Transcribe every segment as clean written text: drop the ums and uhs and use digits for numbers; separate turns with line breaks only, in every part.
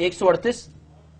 138,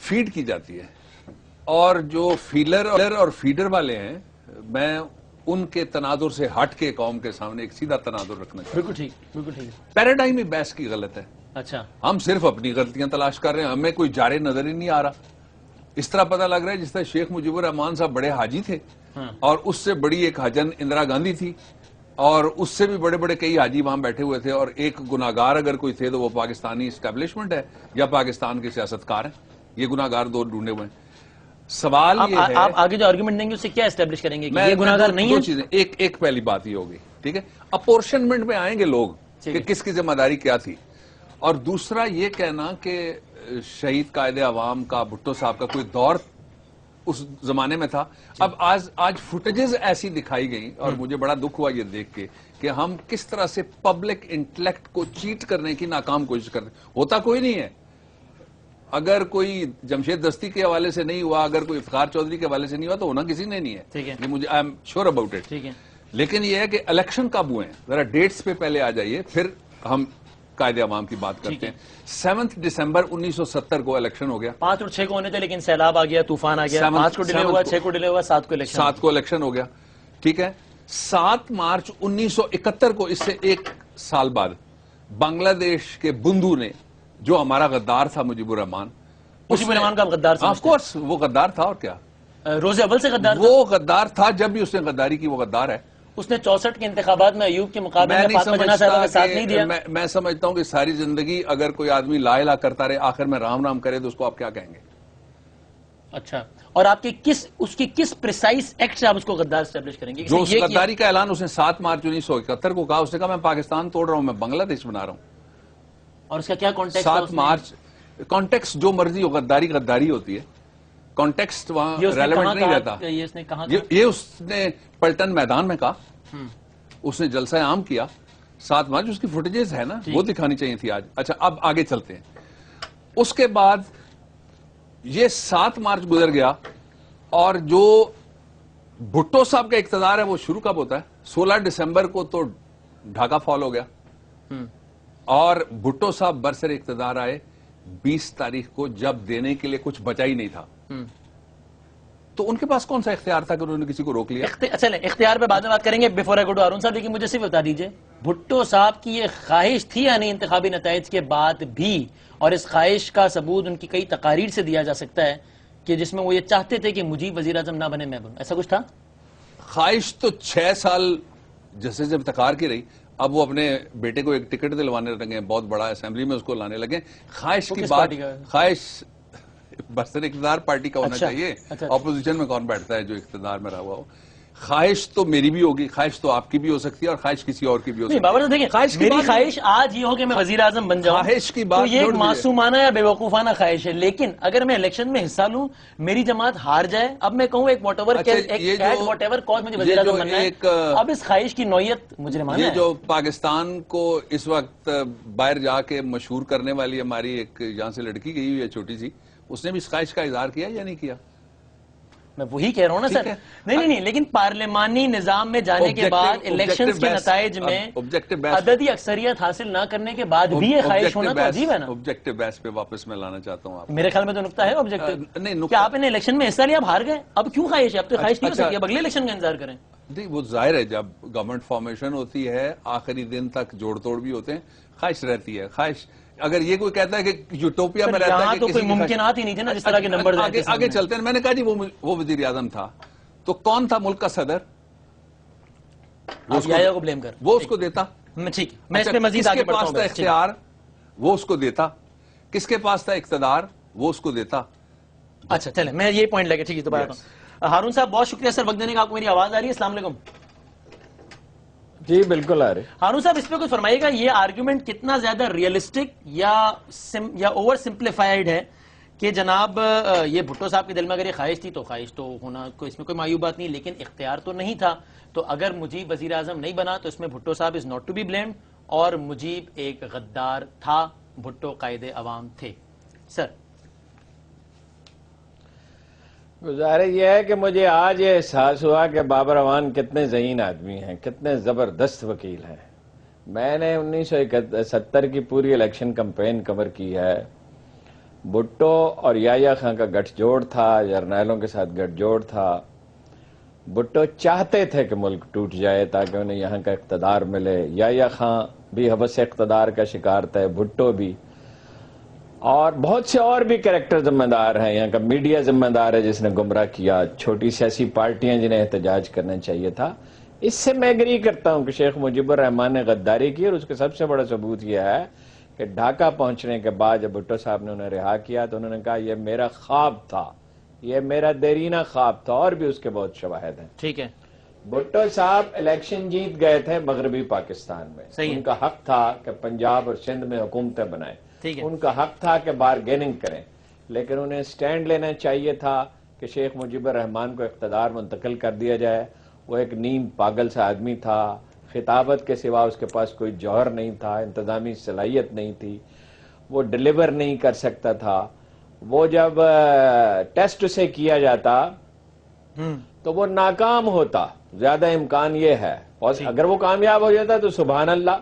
feed کی جاتی ہے، اور جو فیلر اور فیڈر والے ہیں، میں ان کے تناظر سے ہٹ کے قوم کے سامنے ایک سیدھا تناظر رکھنا چاہتا ہوں۔
بالکل ٹھیک، بالکل ٹھیک۔
پیراڈائم ہی بحث کی غلط ہے۔
اچھا،
ہم صرف اپنی غلطیاں تلاش کر رہے ہیں، ہمیں کوئی جارے نظر ہی نہیں آ رہا۔ اس طرح پتہ لگ رہا ہے جس طرح شیخ مجیب الرحمان صاحب بڑے حاجی تھے، اور اس سے بڑی ایک حجن اندرا گاندھی تھی، اور اس سے بھی بڑے بڑے کئی حاجی وہاں بیٹھے ہوئے تھے، اور ایک گناہگار اگر کوئی تھے تو وہ پاکستانی اسٹیبلشمنٹ ہے یا پاکستان کے سیاستکار ہیں۔ یہ گناہگار دو ڈھونڈے ہوئے ہیں۔ سوال یہ ہے،
آپ آگے جو آرگومنٹ دیں گے اس سے کیا اسٹیبلش کریں گے کہ یہ گناہگار نہیں
دو
ہے؟
چیزیں، ایک پہلی بات یہ ہوگی، ٹھیک ہے، اپورشنمنٹ میں آئیں گے لوگ کہ کس کی ذمہ داری کیا تھی، اور دوسرا یہ کہنا کہ شہید قائد عوام کا بھٹو صاحب کا کوئی دور اس زمانے میں تھا۔ اب آج فوٹیجز ایسی دکھائی گئی، اور مجھے بڑا دکھ ہوا یہ دیکھ کے کہ ہم کس طرح سے پبلک انٹلیکٹ کو چیٹ کرنے کی ناکام کوشش کرتے ہیں۔ ہوتا کوئی نہیں ہے، اگر کوئی جمشید دستی کے حوالے سے نہیں ہوا، اگر کوئی افتخار چودھری کے حوالے سے نہیں ہوا تو ہونا کسی نے نہیں ہے،
ٹھیک ہے،
یہ مجھے I am sure about it.
ٹھیک ہے،
لیکن یہ ہے کہ الیکشن کب ہوئے ہیں، ذرا ڈیٹس پہ پہلے آ جائیے، پھر ہم قائد عوام کی بات کرتے ہیں۔ 7 دسمبر 1970 کو الیکشن ہو گیا۔
5 اور 6 کو ہونے تھے لیکن سیلاب آ گیا، طوفان آ گیا، 5 کو ڈیلے ہوا، 6 کو ڈیلے ہوا، 7 کو الیکشن
7 کو الیکشن ہو گیا، ٹھیک ہے۔ 7 مارچ 1971 کو، اس سے ایک سال بعد، بنگلہ دیش کے بندو نے، جو ہمارا غدار تھا مجیب الرحمان،
مجیب الرحمان کا غدار
آف کورس وہ غدار تھا، اور کیا،
روز اول سے غدار تھا۔
وہ غدار تھا، جب بھی اس نے غداری کی وہ غدار ہے۔
اس نے 64 کے انتخابات میں ایوب کے مقابلے میں فاطمہ جناح صاحبہ کا ساتھ نہیں دیا۔
میں سمجھتا ہوں کہ ساری زندگی اگر کوئی آدمی لا الہ کرتا رہے، آخر میں رام رام کرے، تو اس کو آپ کیا کہیں گے؟
اچھا، اور آپ کے اس کی کس پریسائز ایکٹ سے آپ اس کو غدار اسٹیبلش کریں گے؟
جو اس غداری کا اعلان اس نے 7 مارچ 1971 کو کہا، اس نے کہا میں پاکستان توڑ رہا ہوں، میں بنگلہ دیش بنا رہا ہوں۔
اور اس کا کیا کانٹیکسٹ؟
7 مارچ، کانٹیکسٹ جو مرضی ہو، غداری غداری ہوتی ہے، کانٹیکسٹ وہاں ریلیونٹ نہیں رہتا۔ یہ اس نے پلٹن میدان میں کہا، اس نے جلسہ عام کیا 7 مارچ، اس کی فوٹیجز ہے نا، وہ دکھانی چاہیے تھی آج۔ اچھا، اب آگے چلتے ہیں۔ اس کے بعد یہ 7 مارچ گزر گیا، اور جو بھٹو صاحب کا اقتدار ہے وہ شروع کب ہوتا ہے؟ 16 دسمبر کو تو ڈھاکہ فال ہو گیا، اور بھٹو صاحب برسر اقتدار آئے 20 تاریخ کو، جب دینے کے لیے کچھ بچا ہی نہیں تھا۔ تو ان کے پاس کون سا اختیار تھا کہ انہوں نے کسی کو روک لیا؟
چلیں، اختیار پہ بعد میں بات کریں گے، before I go to Haroon صاحب، لیکن مجھے صرف بتا دیجئے بھٹو صاحب کی یہ خواہش تھی یا نہیں انتخابی نتائج کے بعد بھی، اور اس خواہش کا ثبوت ان کی کئی تقاریر سے دیا جا سکتا ہے کہ جس میں وہ یہ چاہتے تھے کہ مجیب وزیر اعظم نہ بنے، میں بنوں، ایسا کچھ تھا؟
خواہش تو 6 سال جیسے جب تقار کی رہی، اب وہ اپنے بیٹے کو ایک ٹکٹ دلوانے لگے، بہت بڑا اسمبلی میں اس کو لانے لگے۔ خواہش کی بات، خواہش برسر اقتدار پارٹی کا ہونا چاہیے، اپوزیشن میں کون بیٹھتا ہے جو اقتدار میں رہا ہوا ہو؟ خواہش تو میری بھی ہوگی، خواہش تو آپ کی بھی ہو سکتی ہے، اور خواہش کسی اور کی بھی ہو سکتی ہے۔
بابر صاحب دیکھیں، میری خواہش آج یہ ہو کہ میں وزیر اعظم بن جاؤں،
خواہش کی بات
تو یہ ایک معصومانہ یا بے وقوفانہ خواہش ہے، لیکن اگر میں الیکشن میں حصہ لوں، میری جماعت ہار جائے، اب میں کہوں ایک واٹ ایور کاز مجھے وزیر اعظم بننا ہے، اب اس خواہش کی نوعیت مجرمانہ ہے۔
یہ جو پاکستان کو اس وقت باہر جا کے مشہور کرنے والی ہماری ایک یہاں سے لڑکی گئی ہوئی ہے چھوٹی سی، اس نے بھی اس خواہش کا اظہار کیا یا نہیں کیا؟
میں وہی کہہ رہا ہوں نا سر، نہیں، لیکن پارلیمانی نظام میں جانے کے بعد الیکشنز کے نتائج میں عددی اکثریت حاصل نہ کرنے کے بعد بھی یہ خواہش ہونا تو عجیب ہے نا۔
آبجیکٹو بیس پہ واپس میں لانا چاہتا ہوں آپ،
میرے خیال میں تو نکتہ ہے آبجیکٹو، کہ آپ نے الیکشن میں حصہ لیا، آپ ہار گئے، اب کیوں خواہش ہے؟ اب تو خواہش نہیں ہو سکتی، اب اگلے الیکشن کا انتظار کریں۔
نہیں، وہ ظاہر ہے جب گورنمنٹ فارمیشن ہوتی ہے، آخری دن تک جوڑ توڑ بھی ہوتے ہیں، خواہش رہتی ہے۔ خواہش اگر یہ کوئی کہتا ہے کہ یوٹوپیا میں رہتا ہے کہ
تو کوئی ممکنات ہی نہیں تھے نا، جس طرح کے نمبر
آگے چلتے ہیں۔ میں نے کہا جی وہ وزیر اعظم تھا، تو کون تھا ملک کا صدر؟
کو بلیم کر
وہ اس کو دیتا،
ٹھیک، میں اس پہ مزید آگے بڑھتا ہوں۔
کس کے پاس تھا اختیار؟ وہ اس کو دیتا۔ کس کے پاس تھا اقتدار؟ وہ اس کو دیتا۔
اچھا چلیں، میں یہ پوائنٹ لگے، ٹھیک ہے، دوبارہ ہارون صاحب بہت شکریہ سر وقت دینے کا۔ آپ کو میری آواز آ رہی ہے؟ السلام علیکم۔
جی بالکل آ رہے۔
ہارون صاحب اس پہ کچھ فرمائیے گا، یہ آرگیومنٹ کتنا زیادہ ریئلسٹک یا اوور سمپلیفائیڈ ہے کہ جناب یہ بھٹو صاحب کے دل میں اگر یہ خواہش تھی تو خواہش تو ہونا، اس میں کوئی معیوب بات نہیں، لیکن اختیار تو نہیں تھا، تو اگر مجیب وزیر اعظم نہیں بنا تو اس میں بھٹو صاحب is not to be blamed, اور مجیب ایک غدار تھا، بھٹو قائد عوام تھے۔ سر
گزارش یہ ہے کہ مجھے آج یہ احساس ہوا کہ بابر اعوان کتنے ذہین آدمی ہیں، کتنے زبردست وکیل ہیں۔ میں نے 1971 کی پوری الیکشن کمپین کور کی ہے، بھٹو اور یحییٰ خان کا گٹھ جوڑ تھا، جرنیلوں کے ساتھ گٹھ جوڑ تھا. بھٹو چاہتے تھے کہ ملک ٹوٹ جائے تاکہ انہیں یہاں کا اقتدار ملے. یحییٰ خان بھی ہوس اقتدار کا شکار تھے، بھٹو بھی، اور بہت سے اور بھی کریکٹر ذمہ دار ہیں. یہاں کا میڈیا ذمہ دار ہے جس نے گمراہ کیا، چھوٹی سیاسی پارٹیاں جنہیں احتجاج کرنا چاہیے تھا. اس سے میں ایگری کرتا ہوں کہ شیخ مجیب الرحمان نے غداری کی، اور اس کا سب سے بڑا ثبوت یہ ہے کہ ڈھاکہ پہنچنے کے بعد جب بھٹو صاحب نے انہیں رہا کیا تو انہوں نے کہا یہ میرا خواب تھا، یہ میرا دیرینہ خواب تھا، اور بھی اس کے بہت شواہد ہیں.
ٹھیک ہے.
بھٹو صاحب الیکشن جیت گئے تھے مغربی پاکستان میں،
صحیح ہے.
ان کا حق تھا کہ پنجاب اور سندھ میں حکومتیں بنائیں،
ٹھیک ہے.
ان کا حق تھا کہ بارگیننگ کریں، لیکن انہیں سٹینڈ لینا چاہیے تھا کہ شیخ مجیب الرحمان کو اقتدار منتقل کر دیا جائے. وہ ایک نیم پاگل سا آدمی تھا، خطابت کے سوا اس کے پاس کوئی جوہر نہیں تھا، انتظامی صلاحیت نہیں تھی، وہ ڈیلیور نہیں کر سکتا تھا. وہ جب ٹیسٹ سے کیا جاتا تو وہ ناکام ہوتا، زیادہ امکان یہ ہے، اور اگر وہ کامیاب ہو جاتا تو سبحان اللہ.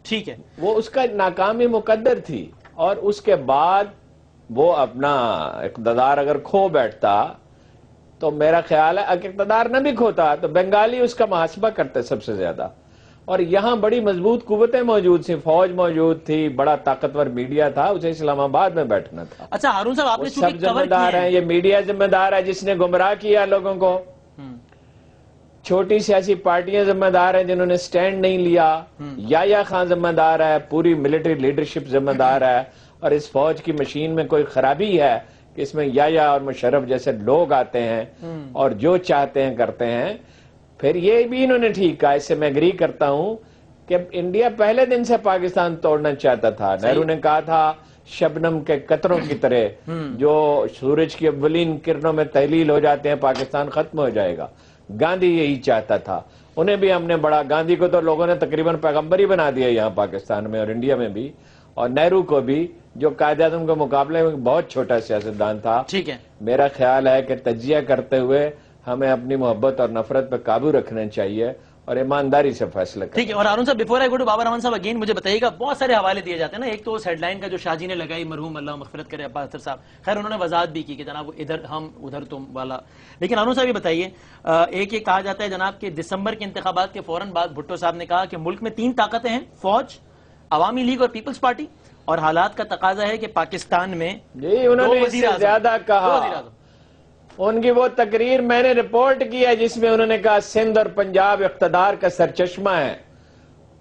ٹھیک ہے.
وہ اس کا ناکامی مقدر تھی، اور اس کے بعد وہ اپنا اقتدار اگر کھو بیٹھتا تو میرا خیال ہے اگر اقتدار نہ بھی کھوتا تو بنگالی اس کا محاسبہ کرتے سب سے زیادہ. اور یہاں بڑی مضبوط قوتیں موجود تھیں، فوج موجود تھی، بڑا طاقتور میڈیا تھا، اسے اسلام آباد میں بیٹھنا تھا.
اچھا ہارون صاحب، آپ نے
سب ذمہ دار ہیں، یہ میڈیا ذمہ دار ہے جس نے گمراہ کیا لوگوں کو، چھوٹی سیاسی پارٹیاں ذمہ دار ہیں جنہوں نے سٹینڈ نہیں لیا، یحییٰ خان ذمہ دار ہے، پوری ملٹری لیڈرشپ ذمہ دار ہے. اور اس فوج کی مشین میں کوئی خرابی ہے کہ اس میں یحییٰ اور مشرف جیسے لوگ آتے ہیں اور جو چاہتے ہیں کرتے ہیں. پھر یہ بھی انہوں نے ٹھیک کہا، اس سے میں اگری کرتا ہوں کہ انڈیا پہلے دن سے پاکستان توڑنا چاہتا تھا. نہرو نے کہا تھا شبنم کے قطروں کی طرح جو سورج کی اولین کرنوں میں تحلیل ہو جاتے ہیں پاکستان ختم ہو جائے گا. گاندھی یہی چاہتا تھا، انہیں بھی ہم نے بڑا، گاندھی کو تو لوگوں نے تقریباً پیغمبر ہی بنا دیا یہاں پاکستان میں اور انڈیا میں بھی، اور نہرو کو بھی جو قائد اعظم کے مقابلے میں بہت چھوٹا سیاستدان تھا.
ٹھیک ہے.
میرا خیال ہے کہ تجزیہ کرتے ہوئے ہمیں اپنی محبت اور نفرت پہ قابو رکھنا چاہیے اور ایمانداری سے فیصلہ کرنا.
ٹھیک ہے. اور Haroon sahab, before I go to Babar Rehman sahab again, مجھے بتائیے گا، بہت سارے حوالے دیے جاتے ہیں نا. ایک تو اس ہیڈ لائن کا جو شاہ جی نے لگائی، مرحوم اللہ مغفرت کرے عباس اختر صاحب، خیر انہوں نے وضاحت بھی کی کہ جناب وہ ادھر ہم ادھر تم والا. لیکن ہارون صاحب یہ بتائیے، ایک یہ کہا جاتا ہے جناب کہ دسمبر کے انتخابات کے فوراً بعد بھٹو صاحب نے کہا کہ ملک میں 3 طاقتیں ہیں، فوج، عوامی لیگ اور پیپلز پارٹی، اور حالات کا تقاضا ہے کہ پاکستان میں
جی انہوں نے اس سے زیادہ کہا. ان کی وہ تقریر میں نے رپورٹ کی ہے جس میں انہوں نے کہا سندھ اور پنجاب اقتدار کا سرچشمہ ہے،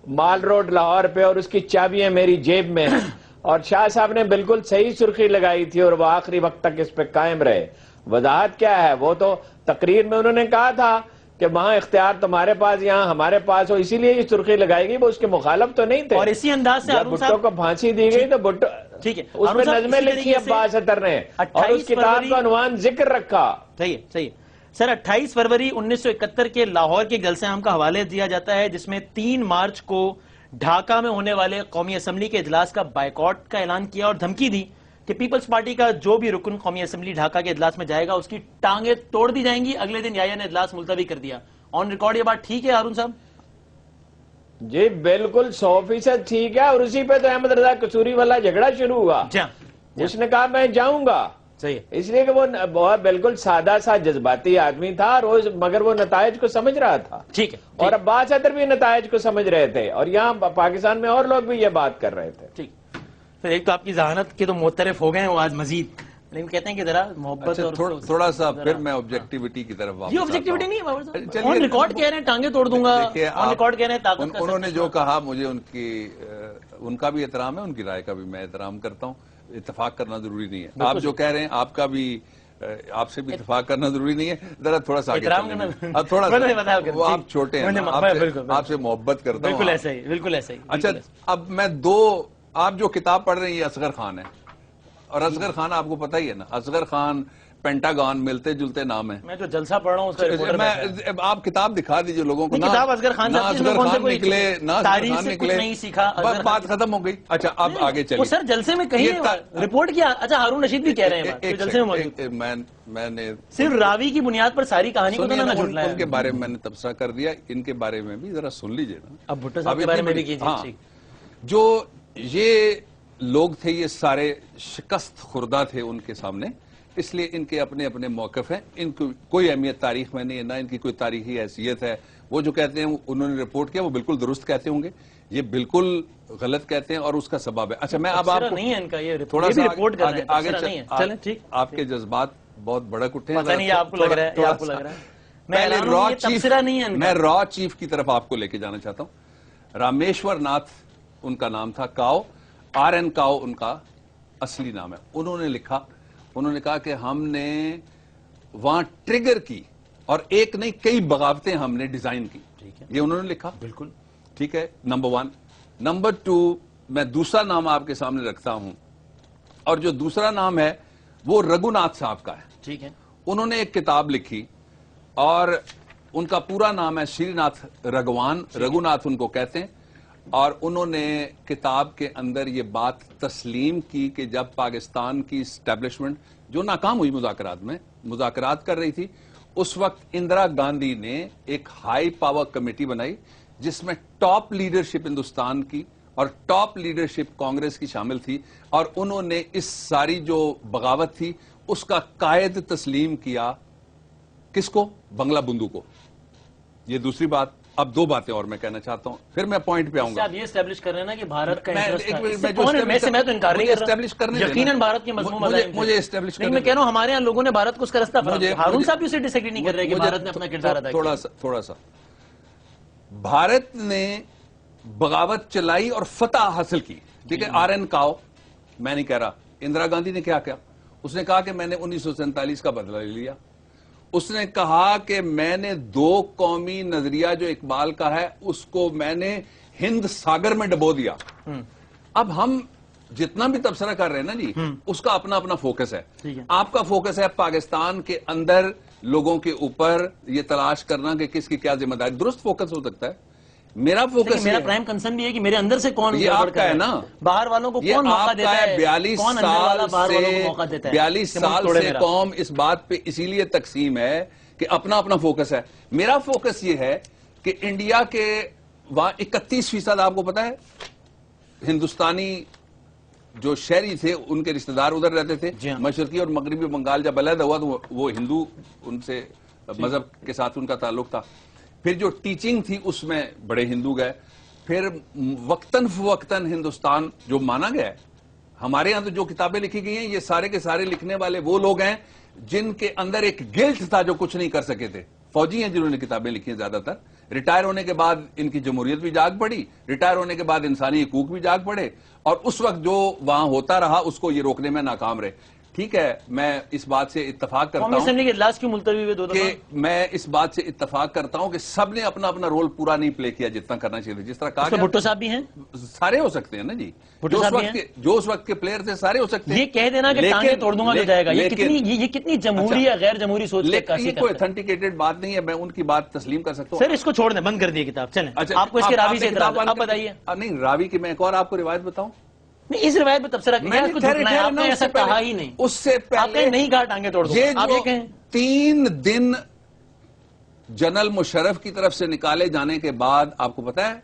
مال روڈ لاہور پہ، اور اس کی چابیاں میری جیب میں ہیں. اور شاہ صاحب نے بالکل صحیح سرخی لگائی تھی اور وہ آخری وقت تک اس پہ قائم رہے. وضاحت کیا ہے؟ وہ تو تقریر میں انہوں نے کہا تھا کہ وہاں اختیار تمہارے پاس، یہاں ہمارے پاس ہو، اسی لیے یہ سرخی لگائی گئی. وہ اس کے مخالف تو نہیں تھے.
اور اسی انداز سے
جب بھٹو کو پھانسی دی گئی تو بھٹو،
ٹھیک ہے،
اس میں نظمیں لکھی عباس اختر نے اور اس کتاب کا عنوان ذکر رکھا.
صحیح ہے، صحیح ہے سر. 28 فروری 1971 کے لاہور کے جلسے عام کا حوالے دیا جاتا ہے جس میں 3 مارچ کو ڈھاکہ میں ہونے والے قومی اسمبلی کے اجلاس کا بائیکاٹ کا اعلان کیا اور دھمکی دی کہ پیپلز پارٹی کا جو بھی رکن قومی اسمبلی ڈھاکہ کے اجلاس میں جائے گا اس کی ٹانگیں توڑ دی جائیں گی. اگلے دن یحییٰ نے اجلاس ملتوی کر دیا. آن ریکارڈ یہ بات ٹھیک ہے ہارون صاحب؟
جی بالکل 100% ٹھیک ہے. اور اسی پہ تو احمد رضا قصوری والا جھگڑا شروع ہوا. اس نے کہا میں جاؤں گا،
صحیح ہے،
اس لیے کہ وہ بالکل سادہ سا جذباتی آدمی تھا روز، مگر وہ نتائج کو سمجھ رہا تھا.
ٹھیک ہے.
اور عباس اختر بھی نتائج کو سمجھ رہے تھے، اور یہاں پاکستان میں اور لوگ بھی یہ بات کر رہے تھے.
ٹھیک. پھر ایک تو آپ کی ذہانت کے تو معترف ہو گئے ہیں وہ آج مزید، لیکن کہتے ہیں کہ ذرا محبت اور
تھوڑا سا پھر میں آبجیکٹیوٹی کی طرف واپس.
یہ آبجیکٹیوٹی نہیں ہے، آن ریکارڈ کہہ رہے ہیں ٹانگیں توڑ دوں گا، آن ریکارڈ کہہ رہے ہیں طاقت کا.
انہوں نے جو کہا مجھے ان کا بھی احترام ہے، ان کی رائے کا بھی میں احترام کرتا ہوں. اتفاق کرنا ضروری نہیں ہے. آپ جو کہہ رہے ہیں آپ کا بھی، آپ سے بھی اتفاق کرنا ضروری نہیں ہے. ذرا تھوڑا سا اب تھوڑا سا، وہ آپ چھوٹے ہیں، آپ سے محبت کرتا ہوں.
بالکل ایسا ہی، بالکل ایسا ہی.
اچھا اب میں آپ جو کتاب پڑھ رہے ہیں یہ اصغر خان ہے، اور اصغر خان آپ کو پتہ ہی ہے نا، اصغر خان پینٹاگون ملتے جلتے نام ہے.
میں جو جلسہ پڑھ رہا ہوں اس کا رپورٹر
میں آپ کتاب دکھا دیجئے لوگوں کو.
کتاب اصغر خان صاحب
اصغر خان نکلے، نہ
تاریخ سے کچھ نہیں سیکھا،
بات ختم ہو گئی. اچھا اب آگے چلیے.
وہ سر جلسے میں کہیں رپورٹ کیا. اچھا ہارون رشید بھی کہہ رہے ہیں جلسے میں موجود،
میں نے
صرف راوی کی بنیاد پر ساری کہانی کو نہ جھٹلایا.
ان کے بارے میں میں نے تبصرہ کر دیا، ان کے بارے میں بھی ذرا سن لیجئے نا.
اب بھٹو صاحب کے بارے میں بھی کیجیے.
جو یہ لوگ تھے یہ سارے شکست خوردہ تھے ان کے سامنے، اس لیے ان کے اپنے اپنے موقف ہیں، ان کو کوئی اہمیت تاریخ میں نہیں ہے، نہ ان کی کوئی تاریخی حیثیت ہے. وہ جو کہتے ہیں انہوں نے رپورٹ کیا وہ بالکل درست کہتے ہوں گے، یہ بالکل غلط کہتے ہیں اور اس کا سبب ہے. اچھا میں اب آپ کو
نہیں ہے ان کا یہ
تھوڑا سا
آگے چلیں. ٹھیک،
آپ کے جذبات بہت بڑک اٹھے ہیں.
پتہ نہیں آپ کو لگ رہا ہے، آپ کو لگ رہا ہے
پہلے میں را چیف کی طرف آپ کو لے کے جانا چاہتا ہوں. رامیشور ناتھ ان کا نام تھا، کاؤ، آر این کاؤ ان کا اصلی نام ہے. انہوں نے کہا کہ ہم نے وہاں ٹریگر کی اور ایک نہیں کئی بغاوتیں ہم نے ڈیزائن کی. یہ انہوں نے لکھا. بالکل ٹھیک ہے. نمبر 1. نمبر 2 میں دوسرا نام آپ کے سامنے رکھتا ہوں، اور جو دوسرا نام ہے وہ رگھوناتھ صاحب کا ہے.
ٹھیک ہے.
انہوں نے ایک کتاب لکھی اور ان کا پورا نام ہے شری ناتھ رگھوان، رگھوناتھ ان کو کہتے ہیں. اور انہوں نے کتاب کے اندر یہ بات تسلیم کی کہ جب پاکستان کی اسٹیبلشمنٹ جو ناکام ہوئی مذاکرات کر رہی تھی، اس وقت اندرا گاندھی نے ایک ہائی پاور کمیٹی بنائی جس میں ٹاپ لیڈرشپ ہندوستان کی اور ٹاپ لیڈرشپ کانگریس کی شامل تھی، اور انہوں نے اس ساری جو بغاوت تھی اس کا قائد تسلیم کیا. کس کو؟ بنگلہ بندو کو. یہ دوسری بات. اب 2 باتیں اور میں کہنا چاہتا ہوں، پھر میں پوائنٹ پہ آؤں گا.
آپ یہ اسٹیبلش کر رہے ہیں نا کہ بھارت کا
میں
تو انکار نہیں کر رہا، یقیناً بھارت کے مضمون
مجھے اسٹیبلش
میں کہہ رہا ہوں ہمارے یہاں لوگوں نے بھارت کو اس کا رستہ فراہم. ہارون صاحب بھی اسے ڈس ایگری نہیں کر رہے کہ بھارت نے اپنا کردار ادا کیا.
تھوڑا سا بھارت نے بغاوت چلائی اور فتح حاصل کی. ٹھیک ہے. آر این کاؤ، میں نہیں کہہ رہا. اندرا گاندھی نے کیا کیا؟ اس نے کہا کہ میں نے 1947 کا بدلہ لے لیا. اس نے کہا کہ میں نے 2 قومی نظریہ جو اقبال کا ہے اس کو میں نے ہند ساگر میں ڈبو دیا. اب ہم جتنا بھی تبصرہ کر رہے ہیں نا جی، اس کا اپنا اپنا فوکس ہے. آپ کا فوکس ہے پاکستان کے اندر لوگوں کے اوپر یہ تلاش کرنا کہ کس کی کیا ذمہ داری. درست فوکس ہو سکتا ہے. میرا فوکس،
میرا پرائم کنسرن بھی ہے کہ میرے اندر سے کون
یہ آپ کا ہے نا،
باہر والوں کو کون موقع دیتا ہے.
42 سال سے قوم اس بات پہ اسی لیے تقسیم ہے کہ اپنا اپنا فوکس ہے. میرا فوکس یہ ہے کہ انڈیا کے وہاں 31% آپ کو پتا ہے ہندوستانی جو شہری تھے ان کے رشتہ دار ادھر رہتے تھے. مشرقی اور مغربی بنگال جب علیحدہ ہوا تو وہ ہندو، ان سے مذہب کے ساتھ ان کا تعلق تھا. پھر جو ٹیچنگ تھی اس میں بڑے ہندو گئے. پھر وقتاً فوقتاً ہندوستان جو مانا گیا ہے، ہمارے ہاں تو جو کتابیں لکھی گئی ہیں یہ سارے کے سارے لکھنے والے وہ لوگ ہیں جن کے اندر ایک گلٹ تھا جو کچھ نہیں کر سکے تھے. فوجی ہیں جنہوں نے کتابیں لکھی ہیں زیادہ تر. ریٹائر ہونے کے بعد ان کی جمہوریت بھی جاگ پڑی، ریٹائر ہونے کے بعد انسانی حقوق بھی جاگ پڑے، اور اس وقت جو وہاں ہوتا رہا اس کو یہ روکنے میں ناکام رہے. ٹھیک ہے. میں اس بات سے اتفاق کرتا ہوں کہ میں اس بات سے اتفاق کرتا ہوں کہ سب نے اپنا اپنا رول پورا نہیں پلے کیا جتنا کرنا چاہیے. جس طرح کہا گیا
بھٹو صاحب بھی ہیں،
سارے ہو سکتے ہیں نا جی، جو اس وقت کے پلیئر تھے سارے ہو سکتے ہیں.
یہ کہہ دینا کہ ٹانگیں توڑ دوں گا تو جائے گا، یہ کتنی جمہوری یا غیر جمہوری سوچ
ہے. یہ کوئی اتھینٹیکیٹڈ بات نہیں ہے، میں ان کی بات تسلیم کر سکتا ہوں.
سر اس کو چھوڑ دیں، بند کر دیے کتاب. چلیں آپ کو اس کے راوی سے اعتراض ہے، آپ بتائیے.
نہیں راوی کی میں ایک اور آپ کو روایت بتاؤں.
نہیں اس روایت میں تبصرہ کیا ہے، آپ نے ایسا کہا ہی نہیں.
اس سے پہلے
نہیں کہا ٹانگیں توڑ دو. آپ یہ کہیں
3 دن جنرل مشرف کی طرف سے نکالے جانے کے بعد آپ کو پتا ہے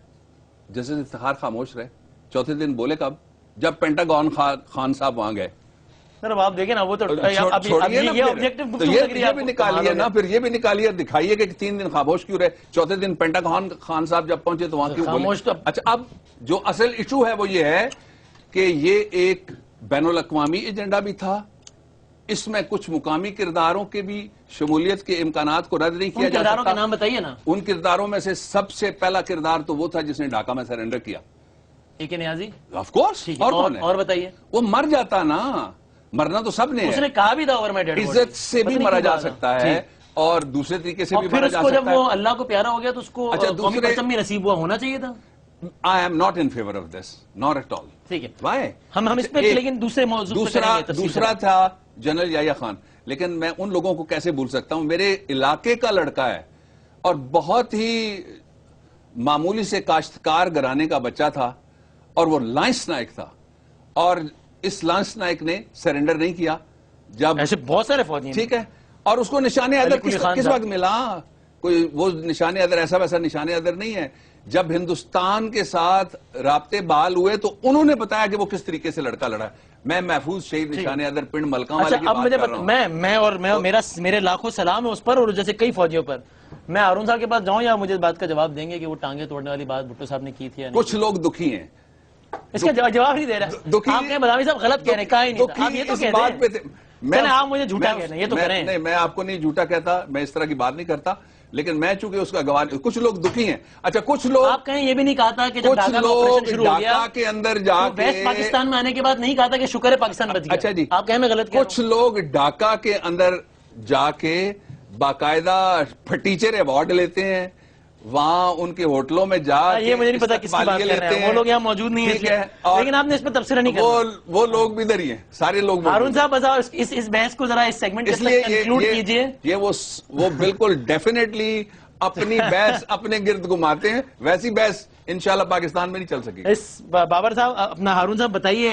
جسٹس افتخار خاموش رہے. 4تھے دن بولے کب؟ جب پینٹاگون خان صاحب وہاں گئے.
سر اب آپ دیکھیں نا، وہ تو
یہ بھی نکالیے نا، پھر یہ بھی نکالیے، دکھائیے کہ 3 دن خاموش کیوں رہے. 4تھے دن پینٹاگون خان صاحب جب پہنچے تو وہاں کیوں بولے. اچھا اب جو اصل ایشو ہے وہ یہ ہے کہ یہ ایک بین الاقوامی ایجنڈا بھی تھا، اس میں کچھ مقامی کرداروں کے بھی شمولیت کے امکانات کو رد نہیں کیا جا سکتا.
کرداروں کا نام بتائیے نا.
ان کرداروں میں سے سب سے پہلا کردار تو وہ تھا جس نے ڈھاکہ میں سرنڈر کیا.
اے کے نیازی.
Of course. اور کون ہے؟
اور بتائیے.
وہ مر جاتا نا، مرنا تو سب نے.
اس نے کہا بھی تھا اوور مائی ڈیڈ باڈی.
عزت سے بھی مرا جا سکتا ہے اور دوسرے طریقے سے بھی مرا جا سکتا ہے.
جب وہ اللہ کو پیارا ہو گیا تو اس کو قومی پرچم بھی نصیب ہوا ہونا چاہیے تھا.
I am not in favor of this, not at all.
ٹھیک ہے.
Why?
ہم اس پہ لیکن دوسرے موضوع پہ کریں گے.
دوسرا تھا جنرل یحییٰ خان. لیکن میں ان لوگوں کو کیسے بھول سکتا ہوں، میرے علاقے کا لڑکا ہے اور بہت ہی معمولی سے کاشتکار گھرانے کا بچہ تھا، اور وہ لانس نائک تھا، اور اس لانس نائک نے سرنڈر نہیں کیا. جب
ایسے بہت سارے فوجی ہیں.
ٹھیک ہے. اور اس کو نشان حیدر کس وقت ملا؟ کوئی وہ نشان حیدر ایسا ویسا نشان حیدر نہیں ہے. جب ہندوستان کے ساتھ رابطے بحال ہوئے تو انہوں نے بتایا کہ وہ کس طریقے سے لڑکا لڑا ہے. میں محفوظ شہید نشان ادر پنڈ ملکاں والے کی
اب
بات
مجھے
کر رہا ہوں.
میں اور میرے لاکھوں سلام ہے اس پر اور جیسے کئی فوجیوں پر. میں ہارون صاحب کے پاس جاؤں یا مجھے اس بات کا جواب دیں گے کہ وہ ٹانگیں توڑنے والی بات بھٹو صاحب نے کی تھی یا نہیں؟
کچھ لوگ دکھی ہیں.
اس کا جواب نہیں دے رہا. آپ کہیں بدامی صاحب غلط کہہ رہے ہیں, کہا ہی نہیں تھا. آپ یہ تو کہتے ہیں. چلیں آپ مجھے جھوٹا کہہ رہے ہیں, یہ تو کریں.
نہیں, میں آپ کو نہیں جھوٹا کہتا, میں اس طرح کی بات نہیں کرتا, لیکن میں چونکہ اس کا گواہ, کچھ لوگ دکھی ہیں. اچھا کچھ لوگ,
آپ کہیں یہ بھی نہیں کہا تھا کہ جب
کچھ
ڈھاکہ کا
لوگ
آپریشن شروع ہو گیا
ڈھاکہ کے اندر جا
تو ویسٹ پاکستان میں آنے کے بعد نہیں کہا تھا کہ شکر ہے پاکستان بچ گیا.
اچھا جی,
آپ کہیں میں غلط کہہ رہا ہوں.
کچھ لوگ ڈھاکہ کے اندر جا کے باقاعدہ ٹیچر ایوارڈ لیتے ہیں, وہاں ان کے ہوٹلوں میں جا
یہ مجھے نہیں پتا کس کی بات کر رہے ہیں, وہ لوگ یہاں موجود نہیں ہیں, لیکن آپ نے اس پہ تبصرہ نہیں کرنا.
وہ لوگ بھی ادھر ہی ہیں, سارے لوگ.
ہارون صاحب اس بحث کو ذرا اس سیگمنٹ کے ساتھ کنکلوڈ کیجئے.
یہ وہ بالکل ڈیفینیٹلی اپنی بحث اپنے گرد گھماتے ہیں, ویسی بحث انشاءاللہ پاکستان میں نہیں چل سکے.
بابر صاحب, اپنا ہارون صاحب بتائیے,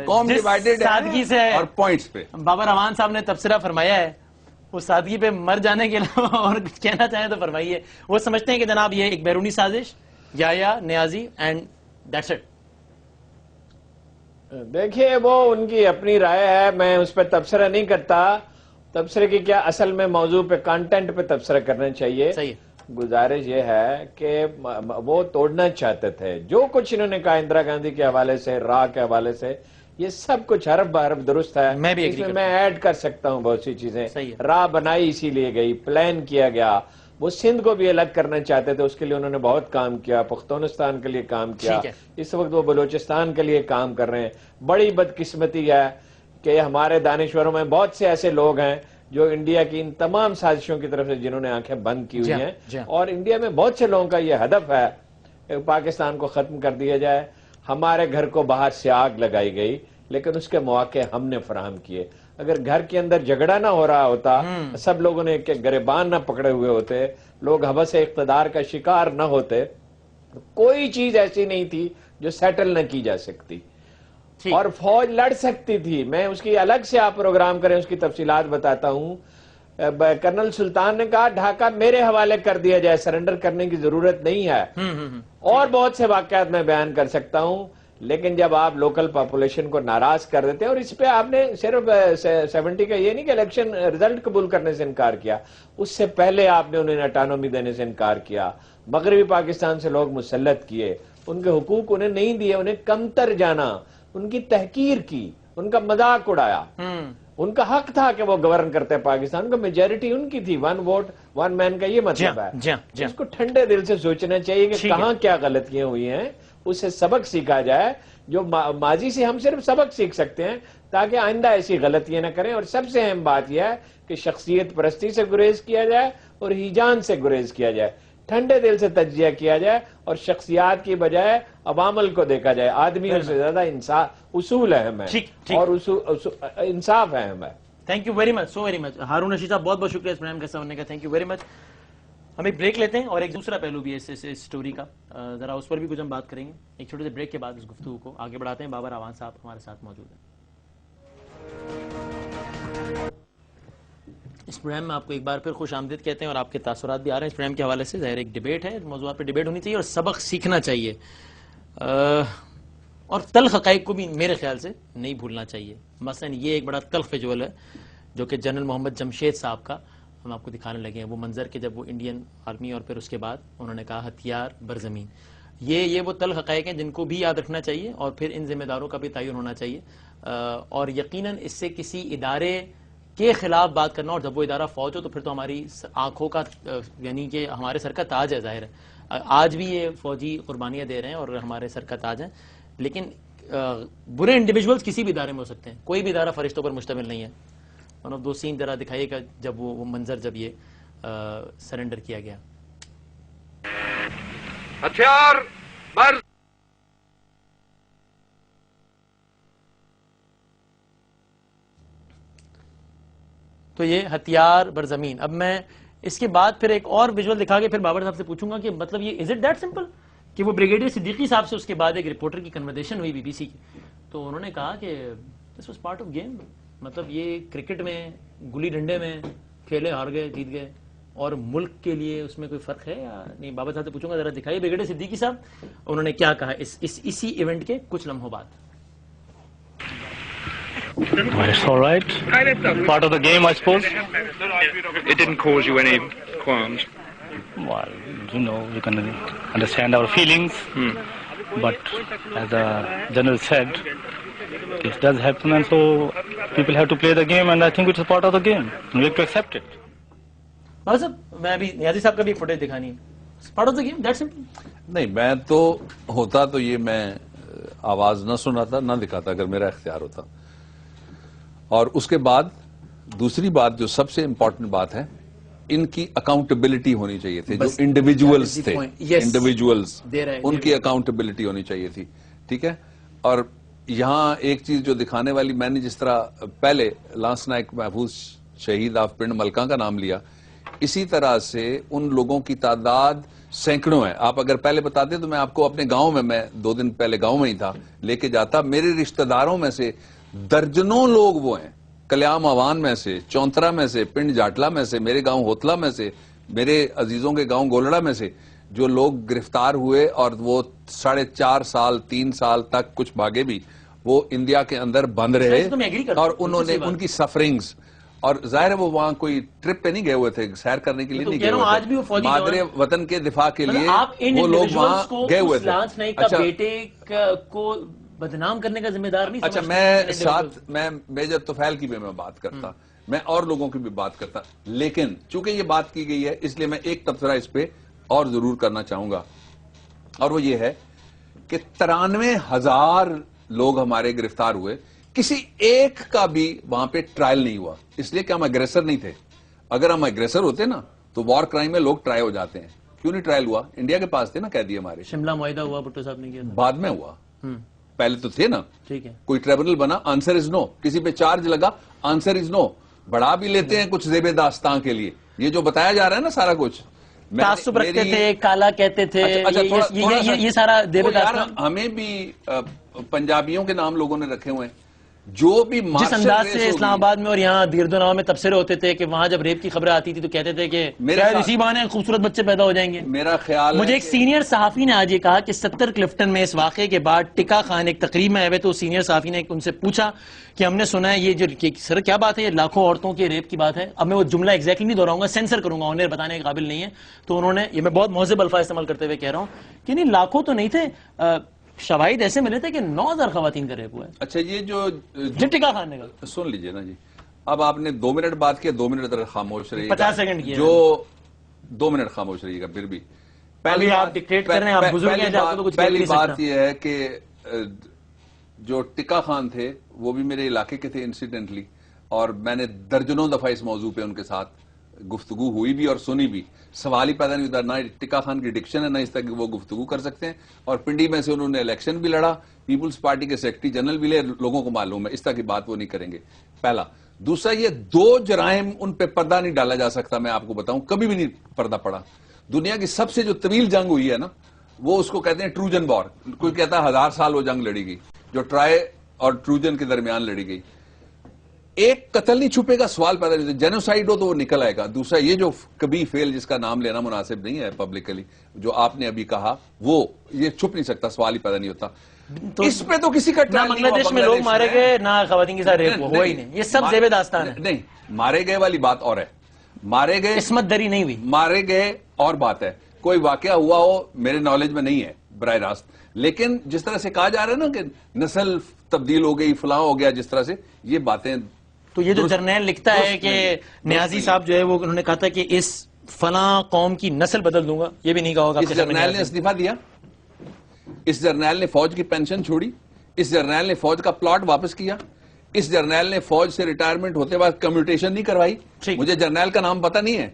قوم ڈیوائیڈڈ ہے
سادگی سے
اور پوائنٹس پہ
بابر امان صاحب نے تبصرہ فرمایا ہے, وہ سادگی پہ مر جانے کے علاوہ اور کچھ کہنا چاہیں تو فرمائیے. وہ سمجھتے ہیں کہ جناب یہ ایک بیرونی سازش, یا نیازی اینڈ دیٹس اٹ.
دیکھیے وہ ان کی اپنی رائے ہے, میں اس پہ تبصرہ نہیں کرتا. تبصرے کی کیا, اصل میں موضوع پہ کانٹینٹ پہ تبصرہ کرنا چاہیے.
صحیح.
گزارش یہ ہے کہ وہ توڑنا چاہتے تھے جو کچھ انہوں نے کہا اندرا گاندھی کے حوالے سے, راہ کے حوالے سے, یہ سب کچھ حرف بحرف درست ہے.
میں بھی
اس میں ایڈ کر سکتا ہوں بہت سی چیزیں. راہ بنائی اسی لیے گئی, پلان کیا گیا. وہ سندھ کو بھی الگ کرنا چاہتے تھے, اس کے لیے انہوں نے بہت کام کیا, پختونستان کے لیے کام کیا. اس وقت وہ بلوچستان کے لیے کام کر رہے ہیں. بڑی بدقسمتی ہے کہ ہمارے دانشوروں میں بہت سے ایسے لوگ ہیں جو انڈیا کی ان تمام سازشوں کی طرف سے جنہوں نے آنکھیں بند کی ہوئی ہیں, اور انڈیا میں بہت سے لوگوں کا یہ ہدف ہے کہ پاکستان کو ختم کر دیا جائے. ہمارے گھر کو باہر سے آگ لگائی گئی, لیکن اس کے مواقع ہم نے فراہم کیے. اگر گھر کے اندر جھگڑا نہ ہو رہا ہوتا, سب لوگوں نے گریبان نہ پکڑے ہوئے ہوتے, لوگ حوث اقتدار کا شکار نہ ہوتے, کوئی چیز ایسی نہیں تھی جو سیٹل نہ کی جا سکتی, اور فوج لڑ سکتی تھی. میں اس کی الگ سے آپ پروگرام کریں, اس کی تفصیلات بتاتا ہوں. کرنل سلطان نے کہا ڈھاکہ میرے حوالے کر دیا جائے, سرنڈر کرنے کی ضرورت نہیں ہے. اور بہت سے واقعات میں بیان کر سکتا ہوں, لیکن جب آپ لوکل پاپولیشن کو ناراض کر دیتے ہیں, اور اس پہ آپ نے صرف 70 کا یہ نہیں کہ الیکشن رزلٹ قبول کرنے سے انکار کیا, اس سے پہلے آپ نے انہیں اٹانومی دینے سے انکار کیا. مغربی پاکستان سے لوگ مسلط کیے, ان کے حقوق انہیں نہیں دیے, انہیں کمتر جانا, ان کی تحقیر کی, ان کا مذاق اڑایا. ان کا حق تھا کہ وہ گورن کرتے پاکستان کو, میجورٹی ان کی تھی. 1 ووٹ 1 مین کا یہ مطلب ہے. اس کو ٹھنڈے دل سے سوچنا چاہیے کہ کہاں کیا غلطیاں ہوئی ہیں, اس سے سبق سیکھا جائے. جو ماضی سے ہم صرف سبق سیکھ سکتے ہیں تاکہ آئندہ ایسی غلطیاں نہ کریں. اور سب سے اہم بات یہ ہے کہ شخصیت پرستی سے گریز کیا جائے اور ہیجان سے گریز کیا جائے, ٹھنڈے دل سے تجزیہ کیا جائے, اور شخصیات کی بجائے عوامل کو دیکھا جائے. آدمیوں سے زیادہ اصول اہم ہے اور انصاف اہم ہے.
Thank you very much, so very much. Haroon Rashid صاحب بہت بہت شکریہ اس پروگرام کے ساتھ ہونے کا, تھینک یو ویری مچ. ہم ایک بریک لیتے ہیں, اور ایک دوسرا پہلو بھی ہے اس اسٹوری کا, ذرا اس پر بھی کچھ ہم بات کریں گے. ایک چھوٹے سے بریک کے بعد اس گفتگو کو آگے بڑھاتے ہیں. بابر اعوان صاحب ہمارے ساتھ موجود ہیں. اس پروگرام میں آپ کو ایک بار پھر خوش آمدید کہتے ہیں, اور آپ کے تاثرات بھی آ رہے ہیں اس پروگرام کے حوالے سے. ظاہر ایک ڈیبیٹ ہے, موضوعات پہ ڈیبیٹ ہونی چاہیے اور سبق سیکھنا چاہیے, اور تلخ حقائق کو بھی میرے خیال سے نہیں بھولنا چاہیے. مثلا یہ ایک بڑا تلخ ویژول ہے جو کہ جنرل محمد جمشید صاحب کا ہم آپ کو دکھانے لگے ہیں. وہ منظر کے جب وہ انڈین آرمی اور پھر اس کے بعد انہوں نے کہا ہتھیار برزمین. یہ وہ تلخ حقائق ہیں جن کو بھی یاد رکھنا چاہیے, اور پھر ان ذمہ داروں کا بھی تعین ہونا چاہیے. اور یقیناً اس سے کسی ادارے کے خلاف بات کرنا, اور جب وہ ادارہ فوج ہو تو پھر تو ہماری آنکھوں کا, یعنی کہ ہمارے سر کا تاج ہے. ظاہر ہے آج بھی یہ فوجی قربانیاں دے رہے ہیں اور ہمارے سر کا تاج ہیں, لیکن برے انڈیویجولز کسی بھی ادارے میں ہو سکتے ہیں, کوئی بھی ادارہ فرشتوں پر مشتمل نہیں ہے. ون آف دو سین ذرا دکھائیے گا جب وہ منظر جب یہ سرنڈر کیا گیا.
ہتھیار برز.
تو یہ ہتھیار برزمین. اب میں اس کے بعد پھر ایک اور ویژول دکھا کے پھر بابر صاحب سے پوچھوں گا کہ مطلب یہ از اٹ دیٹ سمپل کہ وہ بریگیڈیئر صدیقی صاحب سے اس کے بعد ایک رپورٹر کی کنورسیشن ہوئی BBC کی, تو انہوں نے کہا کہ this was part of game. مطلب یہ کرکٹ میں گلی ڈنڈے میں کھیلے, ہار گئے جیت گئے, اور ملک کے لیے اس میں کوئی فرق ہے یا نہیں؟ بابا صاحب سے پوچھوں گا، ذرا دکھائیے برگیڈیئر صدیقی صاحب انہوں نے کیا کہا اسی ایونٹ کے کچھ لمحوں بعد.
Well, it's all right. Part of the game, I suppose.
It didn't cause you any qualms?
Well, you know, you can understand our feelings, but as the general said, this does happen, and so people have to play the game, and I think it's a part of the game. We have to accept it.
بابا صاحب میں ابھی نیازی صاحب کا بھی footage دکھانی ہے. Part of the game, that's simple.
نہیں، میں تو ہوتا تو یہ میں آواز نہ سناتا نہ دکھاتا اگر میرا اختیار ہوتا. اور اس کے بعد دوسری بات جو سب سے امپورٹنٹ بات ہے، ان کی اکاؤنٹیبلٹی ہونی چاہیے تھی. جو انڈیویجولز تھے، انڈیویجولز، ان کی اکاؤنٹیبلٹی ہونی چاہیے تھی. ٹھیک ہے. اور یہاں ایک چیز جو دکھانے والی، میں نے جس طرح پہلے لانس نائک محفوظ شہید آف پنڈ ملکہ کا نام لیا، اسی طرح سے ان لوگوں کی تعداد سینکڑوں ہے. آپ اگر پہلے بتاتے تو میں آپ کو اپنے گاؤں میں 2 دن پہلے گاؤں میں ہی تھا، لے کے جاتا. میرے رشتہ داروں میں سے درجنوں لوگ وہ ہیں، کلیام آوان میں سے، چونترا میں سے، پنڈ جاٹلا میں سے، میرے گاؤں ہوتلا میں سے، میرے عزیزوں کے گاؤں گولڑا میں سے، جو لوگ گرفتار ہوئے اور وہ 4.5 سال 3 سال تک، کچھ بھاگے بھی، وہ انڈیا کے اندر بند رہے. اور انہوں نے ان کی سفرنگز، اور ظاہر ہے وہ وہاں کوئی ٹرپ پہ نہیں گئے ہوئے تھے، سیر کرنے کے لیے نہیں گئے ہوئے تھے، مادر وطن کے دفاع کے لیے وہ لوگ وہاں گئے ہوئے تھے.
اچھا، بیٹے کو بدنام کرنے کا ذمہ دار نہیں.
اچھا، میں ساتھ میں میجر طفیل کی بھی میں بات کرتا، میں اور لوگوں کی بھی بات کرتا، لیکن چونکہ یہ بات کی گئی ہے اس لیے میں ایک تبصرہ اس پہ اور ضرور کرنا چاہوں گا، اور وہ یہ ہے کہ 93,000 لوگ ہمارے گرفتار ہوئے، کسی ایک کا بھی وہاں پہ ٹرائل نہیں ہوا، اس لیے کہ ہم اگریسر نہیں تھے. اگر ہم اگریسر ہوتے نا تو وار کرائم میں لوگ ٹرائی ہو جاتے ہیں. کیوں نہیں ٹرائل ہوا؟ انڈیا کے پاس تھے نا قیدی ہمارے.
شملہ معاہدہ ہوا، بھٹو صاحب نے کیا،
بعد میں ہوا، پہلے تو تھے نا.
ٹھیک ہے،
کوئی ٹریبونل بنا، آنسر از نو. کسی پہ چارج لگا، آنسر از نو. بڑھا بھی لیتے ہیں کچھ زیب داستان کے لیے. یہ جو بتایا جا رہا ہے نا سارا کچھ،
تعصب رکھتے تھے، کالا کہتے تھے، یہ سارا زیب داستان.
ہمیں بھی پنجابیوں کے نام لوگوں نے رکھے ہوئے ہیں. جو بھی
جس انداز سے اسلام آباد میں اور یہاں دیردوناوا میں تبصرے ہوتے تھے کہ وہاں جب ریپ کی خبریں آتی تھی تو کہتے تھے کہ شاید اسی بہانے خوبصورت بچے پیدا ہو جائیں گے.
میرا خیال
مجھے ایک سینئر صحافی نے آج یہ کہا کہ 70 کلفٹن میں اس واقعے کے بعد ٹکا خان ایک تقریب میں آئے ہوئے، تو سینئر صحافی نے ان سے پوچھا کہ ہم نے سنا ہے یہ جو سر کیا بات ہے، یہ لاکھوں عورتوں کے ریپ کی بات ہے. اب میں وہ جملہ ایگزیکٹلی نہیں دہراؤں گا، سینسر کروں گا، انہیں بتانے کے قابل نہیں ہے. تو انہوں نے، یہ میں بہت مہذب الفاظ استعمال کرتے ہوئے کہہ رہا ہوں کہ نہیں لاکھوں تو نہیں تھے، شواہد ایسے ملے تھے کہ 9,000 خواتین کا ریپ ہوا ہے.
اچھا، یہ جو
ٹکا خان نے کہا،
سن لیجئے نا جی. اب آپ نے 2 منٹ بات کیا، 2 منٹ تک خاموش رہیے گا.
50 سیکنڈ کیا،
جو 2 منٹ خاموش رہیے گا. پھر بھی
پہلی آپ ڈکٹیٹ کر رہے ہیں، آپ بزرگ ہیں، آپ کو کچھ کہہ نہیں سکتا.
پہلی بات یہ ہے کہ جو ٹکا خان تھے وہ بھی میرے علاقے کے تھے انسیڈنٹلی، اور میں نے درجنوں دفعہ اس موضوع پہ ان کے ساتھ گفتگو ہوئی بھی اور سنی بھی. سوال ہی پیدا نہیں ہوتا، نہ ٹکا خان کی ڈکشن ہے، نہ اس طرح وہ گفتگو کر سکتے ہیں. اور پنڈی میں سے انہوں نے الیکشن بھی لڑا، پیپلز پارٹی کے سیکرٹری جنرل بھی لے، لوگوں کو معلوم ہے. اس طرح کی بات وہ نہیں کریں گے. پہلا. دوسرا، یہ 2 جرائم ان پہ پردہ نہیں ڈالا جا سکتا. میں آپ کو بتاؤں، کبھی بھی نہیں پردہ پڑا. دنیا کی سب سے جو طویل جنگ ہوئی ہے نا، وہ اس کو کہتے ہیں ٹروجن وار. کوئی کہتا ہے 1000 سال وہ جنگ لڑی گئی، جو ٹرائے اور ٹروجن کے درمیان لڑی گئی. ایک قتل نہیں چھپے گا، سوال پیدا نہیں ہوتا. جینوسائیڈ ہو تو وہ نکل آئے گا. دوسرا، یہ جو کبھی فیل جس کا نام لینا مناسب نہیں ہے پبلکلی، جو آپ نے ابھی کہا، وہ یہ چھپ نہیں سکتا، سوال ہی پیدا نہیں ہوتا. اس پہ تو کسی کا
نہ بنگلہ دیش میں لوگ مارے گئے، نہ خواتین کے ساتھ ریپ ہوا ہی نہیں. یہ سب زیب داستان ہے.
نہیں، مارے گئے والی بات اور ہے، مارے گئے،
عصمت دری نہیں ہوئی.
مارے گئے اور بات ہے. کوئی واقعہ ہوا ہو میرے نالج میں نہیں ہے براہ راست، لیکن جس طرح سے کہا جا رہا ہے نا کہ نسل تبدیل ہو گئی، فلاں ہو گیا، جس طرح سے یہ باتیں.
تو یہ جو جرنیل لکھتا ہے کہ نیازی صاحب جو ہے وہ انہوں نے کہا تھا کہ اس فلاں قوم کی نسل بدل دوں گا، یہ بھی نہیں کہا ہوگا.
اس جرنیل نے استعفیٰ دیا، اس جرنیل نے فوج کی پینشن چھوڑی، اس جرنیل نے فوج کا پلاٹ واپس کیا، اس جرنیل نے فوج سے ریٹائرمنٹ ہوتے بعد کمیوٹیشن نہیں کروائی. مجھے جرنیل کا نام پتہ نہیں ہے،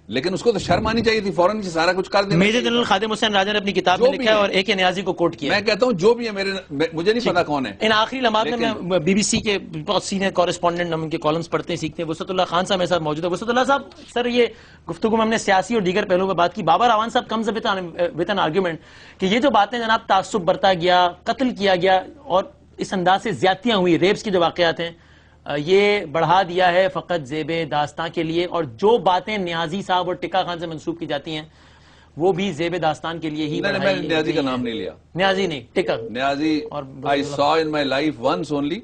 لیکن اس کو تو شرم آنی چاہیے تھی، فوراً سارا کچھ کر دیا.
میجر جنرل خادم حسین راجہ نے اپنی کتاب میں لکھا ہے اور اے کے نیازی کو کوٹ کیا.
میں کہتا ہوں جو بھی ہے مجھے نہیں پتا کون ہے.
ان آخری لمحات میں بی بی سی کے بہت سینئر کورسپونڈنٹ، ہم ان کے کالمز پڑھتے ہیں، سیکھتے ہیں. وسعت اللہ خان صاحب میرے ساتھ موجود ہے. وسعت اللہ صاحب، سر یہ گفتگو میں ہم نے سیاسی اور دیگر پہلوؤں پہ بات کی. بابر اعوان صاحب کمز وتھ این آرگیومنٹ کہ یہ جو باتیں جناب تعصب برتا گیا، قتل کیا گیا اور اس انداز سے زیادتیاں ہوئی، ریپس کے جو واقعات ہیں، یہ بڑھا دیا ہے فقط زیب داستان کے لیے، اور جو باتیں نیازی صاحب اور ٹکا خان سے منسوب کی جاتی ہیں وہ بھی زیب داستان کے لیے ہی
میں نے نیازی کا نام نہیں لیا.
نیازی نہیں، ٹکا.
نیازی I saw in my life once only.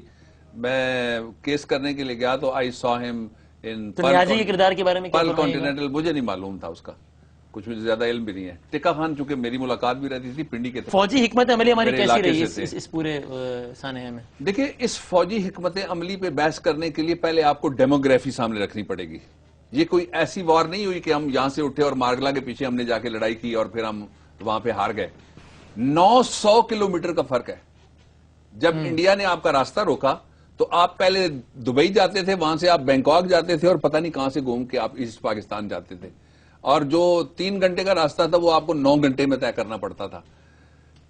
میں کیس کرنے کے لیے گیا تو I saw him in
تو نیازی کے کردار کے بارے میں کیا
پرل
فرمائیں گے؟
کانٹیننٹل. مجھے نہیں معلوم تھا اس کا، کچھ مجھے زیادہ علم بھی نہیں ہے. ٹکا خان چونکہ میری ملاقات بھی رہتی تھی پنڈی کے تھے.
فوجی حکمت عملی ہماری
میرے
کیسی
علاقے
رہی
سے
اس پورے سانحے میں؟
دیکھیں اس فوجی حکمت عملی پہ بحث کرنے کے لیے پہلے آپ کو ڈیموگرافی سامنے رکھنی پڑے گی. یہ کوئی ایسی وار نہیں ہوئی کہ ہم یہاں سے اٹھے اور مارگلا کے پیچھے ہم نے جا کے لڑائی کی اور پھر ہم وہاں پہ ہار گئے. 900 کلومیٹر کا فرق ہے. جب انڈیا نے آپ کا راستہ روکا تو آپ پہلے دبئی جاتے تھے، وہاں سے آپ بینکاک جاتے تھے اور پتہ نہیں کہاں سے گھوم کے آپ ایسٹ پاکستان جاتے تھے، اور جو 3 گھنٹے کا راستہ تھا وہ آپ کو 9 گھنٹے میں طے کرنا پڑتا تھا.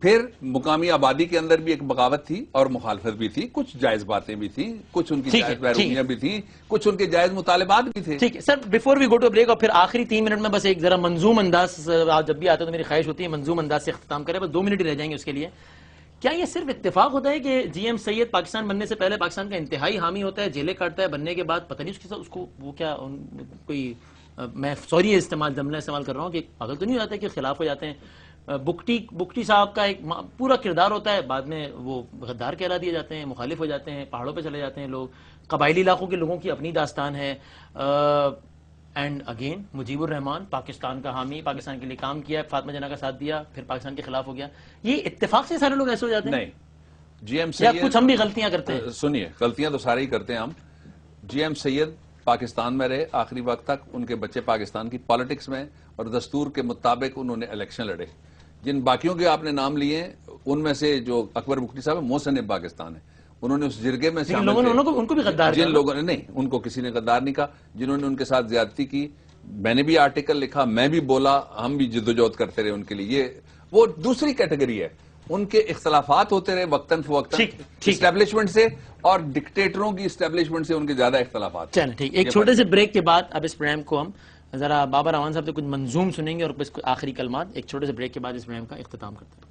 پھر مقامی آبادی کے اندر بھی ایک بغاوت تھی اور مخالفت بھی تھی، کچھ جائز باتیں بھی تھیں، کچھ ان کی جائز بیرونیاں بھی تھیں، کچھ ان کے جائز مطالبات بھی تھے.
ٹھیک ہے sir, before we go to break, اور پھر آخری 3 منٹ میں بس ایک ذرا منظوم انداز، آپ جب بھی آتے تو میری خواہش ہوتی ہے منظوم انداز سے اختتام کریں، بس 2 منٹ ہی رہ جائیں گے اس کے لیے. کیا یہ صرف اتفاق ہوتا ہے کہ جی ایم سید پاکستان بننے سے پہلے پاکستان کا انتہائی حامی ہوتا ہے، جیلیں کاٹتا ہے، بننے کے بعد پتہ نہیں اس کے ساتھ اس کو وہ کیا کوئی، میں سوری جملہ استعمال کر رہا ہوں کہ پاگل تو نہیں ہو جاتا ہے کہ خلاف ہو جاتے ہیں. بکٹی صاحب کا ایک پورا کردار ہوتا ہے، بعد میں وہ غدار کہلا دیے جاتے ہیں، مخالف ہو جاتے ہیں، پہاڑوں پہ چلے جاتے ہیں لوگ. قبائلی علاقوں کے لوگوں کی اپنی داستان ہے. اینڈ اگین مجیب الرحمان پاکستان کا حامی، پاکستان کے لیے کام کیا، فاطمہ جناح کا ساتھ دیا، پھر پاکستان کے خلاف ہو گیا. یہ اتفاق سے سارے لوگ ایسے ہو جاتے ہیں؟
نہیں، جی ایم
یا
سید
کچھ ہم بھی غلطیاں کرتے ہیں؟
سنیے، غلطیاں تو سارے ہی کرتے ہیں ہم. جی ایم سید پاکستان میں رہے آخری وقت تک، ان کے بچے پاکستان کی پالیٹکس میں، اور دستور کے مطابق انہوں نے الیکشن لڑے. جن باقیوں کے آپ نے نام لیے ہیں ان میں سے جو اکبر بکٹی صاحب ہے محسن پاکستان ہے، انہوں نے اس جرگے میں شامل تھے.
ان کو بھی غدار
جن لوگوں نے، نہیں ان کو کسی نے غدار نہیں کہا. جنہوں نے ان کے ساتھ زیادتی کی، میں نے بھی آرٹیکل لکھا، میں بھی بولا، ہم بھی جدوجہد کرتے رہے ان کے لیے. یہ وہ دوسری کیٹیگری ہے. ان کے اختلافات ہوتے رہے وقتاً فوقتاً اسٹیبلشمنٹ سے، اور ڈکٹیٹروں کی اسٹیبلشمنٹ سے ان کے زیادہ اختلافات.
چلیں ٹھیک، ایک چھوٹے سے بریک کے بعد اب اس پروگرام کو ہم ذرا بابر اعوان صاحب سے کچھ منظوم سنیں گے اور اس آخری کلمات. ایک چھوٹے سے بریک کے بعد اس پروگرام کا اختتام کرتے ہیں.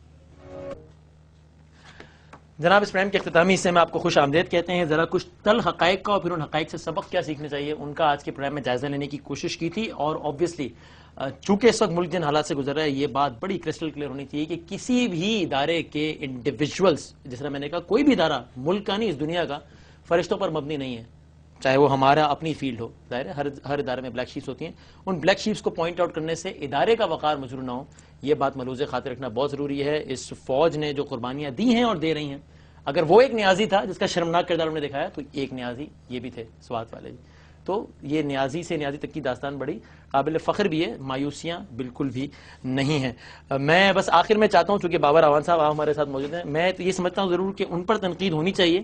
جناب اس پروگرام کے اختتامی حصے میں آپ کو خوش آمدید کہتے ہیں. ذرا کچھ تل حقائق کا اور پھر ان حقائق سے سبق کیا سیکھنے چاہیے ان کا آج کے پروگرام میں جائزہ لینے کی کوشش کی تھی. اور آبویسلی چونکہ اس وقت ملک جن حالات سے گزر رہا ہے، یہ بات بڑی کرسٹل کلیئر ہونی چاہیے کہ کسی بھی ادارے کے انڈیویجولز، جس طرح میں نے کہا کوئی بھی ادارہ ملک کا نہیں اس دنیا کا فرشتوں پر مبنی نہیں ہے، چاہے وہ ہمارا اپنی فیلڈ ہو. ظاہر ہے ہر ادارے میں بلیک شیپس ہوتی ہیں. ان بلیک شیپس کو پوائنٹ آؤٹ کرنے سے ادارے کا وقار مجروح نہ ہو، یہ بات ملحوظ خاطر رکھنا بہت ضروری ہے. اس فوج نے جو قربانیاں دی ہیں اور دے رہی ہیں، اگر وہ ایک نیازی تھا جس کا شرمناک کردار انہوں نے دکھایا، تو ایک نیازی یہ بھی تھے سوات والے جی. تو یہ نیازی سے نیازی تک کی داستان بڑی قابل فخر بھی ہے، مایوسیاں بالکل بھی نہیں ہیں. میں بس آخر میں چاہتا ہوں، چونکہ بابر اعوان صاحب آپ ہمارے ساتھ موجود ہیں، میں تو یہ سمجھتا ہوں ضرور کہ ان پر تنقید ہونی چاہیے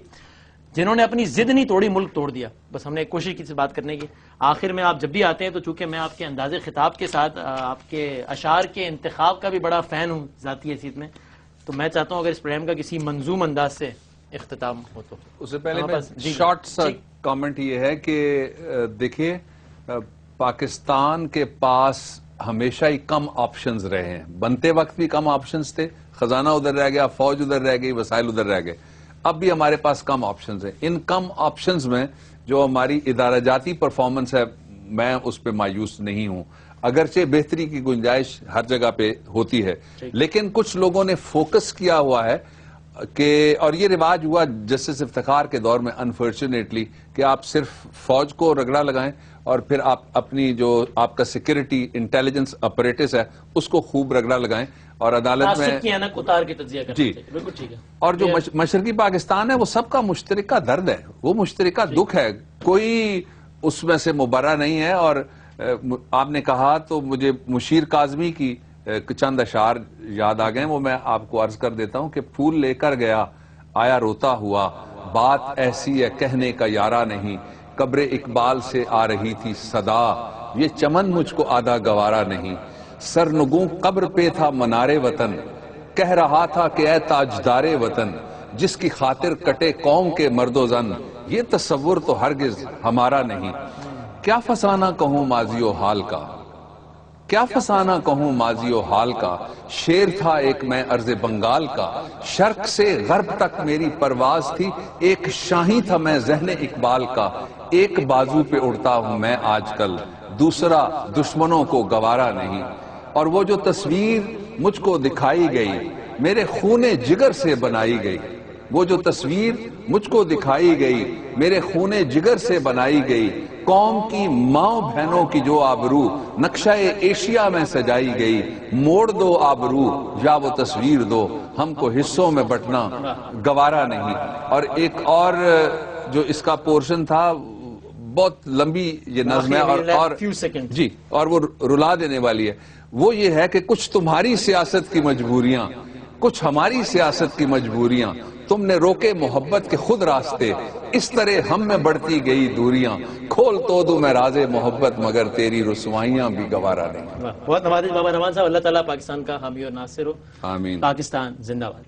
جنہوں نے اپنی ضد نہیں توڑی، ملک توڑ دیا. بس ہم نے ایک کوشش کی سے بات کرنے کی. آخر میں آپ جب بھی آتے ہیں تو چونکہ میں آپ کے انداز خطاب کے ساتھ آپ کے اشعار کے انتخاب کا بھی بڑا فین ہوں ذاتی حیثیت میں، تو میں چاہتا ہوں اگر اس پروگرام کا کسی منظوم انداز سے اختتام ہو تو.
اس سے پہلے میں شارٹ سا کامنٹ یہ ہے کہ دیکھیے پاکستان کے پاس ہمیشہ ہی کم آپشنز رہے ہیں. بنتے وقت بھی کم آپشنز تھے، خزانہ ادھر رہ گیا، فوج ادھر رہ گئی، وسائل ادھر رہ گئے. اب بھی ہمارے پاس کم آپشنز ہیں. ان کم آپشنز میں جو ہماری ادارہ جاتی پرفارمنس ہے، میں اس پہ مایوس نہیں ہوں. اگرچہ بہتری کی گنجائش ہر جگہ پہ ہوتی ہے، لیکن کچھ لوگوں نے فوکس کیا ہوا ہے کہ، اور یہ رواج ہوا جسٹس افتخار کے دور میں انفارچونیٹلی، کہ آپ صرف فوج کو رگڑا لگائیں اور پھر آپ اپنی جو آپ کا سیکورٹی انٹیلیجنس اپریٹس ہے اس کو خوب رگڑا لگائیں اور عدالت میں
کی انک اتار کے تجزیہ کرنا
جی
چاہیے. بالکل ٹھیک ہے.
اور جو مشرقی پاکستان ہے وہ سب کا مشترکہ درد ہے، وہ مشترکہ دکھ ہے، کوئی اس میں سے مبرہ نہیں ہے. اور آپ نے کہا تو مجھے مشیر کاظمی کی چند اشعار یاد آ گئے، وہ میں آپ کو عرض کر دیتا ہوں کہ پھول لے کر گیا آیا روتا ہوا، بات ایسی ہے کہنے کا یارہ نہیں، قبر اقبال سے آ رہی تھی صدا، یہ چمن مجھ کو آدھا گوارا نہیں، سرنگوں قبر پہ تھا منار وطن، کہہ رہا تھا کہ اے تاجدار وطن، جس کی خاطر کٹے قوم کے مرد و زن، یہ تصور تو ہرگز ہمارا نہیں، کیا فسانہ کہوں ماضی و حال کا، کیا فسانہ کہوں ماضی و حال کا، شیر تھا ایک میں ارض بنگال کا، شرق سے غرب تک میری پرواز تھی، ایک شاہی تھا میں ذہن اقبال کا، ایک بازو پہ اڑتا ہوں میں آج کل، دوسرا دشمنوں کو گوارا نہیں۔ اور وہ جو تصویر مجھ کو دکھائی گئی میرے خون جگر سے بنائی گئی، وہ جو تصویر مجھ کو دکھائی گئی میرے خون جگر سے بنائی گئی، قوم کی ماں بہنوں کی جو آبرو نقشہ ایشیا میں سجائی گئی، موڑ دو آبرو یا وہ تصویر دو، ہم کو حصوں میں بٹنا گوارا نہیں۔ اور ایک اور جو اس کا پورشن تھا، بہت لمبی یہ نظم ہے اور جی اور وہ رلا دینے والی ہے، وہ یہ ہے کہ کچھ تمہاری سیاست کی مجبوریاں، کچھ ہماری سیاست کی مجبوریاں، تم نے روکے محبت کے خود راستے، اس طرح ہم میں بڑھتی گئی دوریاں، کھول تو دوں میں راز محبت مگر تیری رسوائیاں بھی گوارا نہیں۔
بہت نوازش بابا رحمان صاحب، اللہ تعالیٰ پاکستان کا حامی اور ناصر ہو۔
آمین۔
پاکستان زندہ باد۔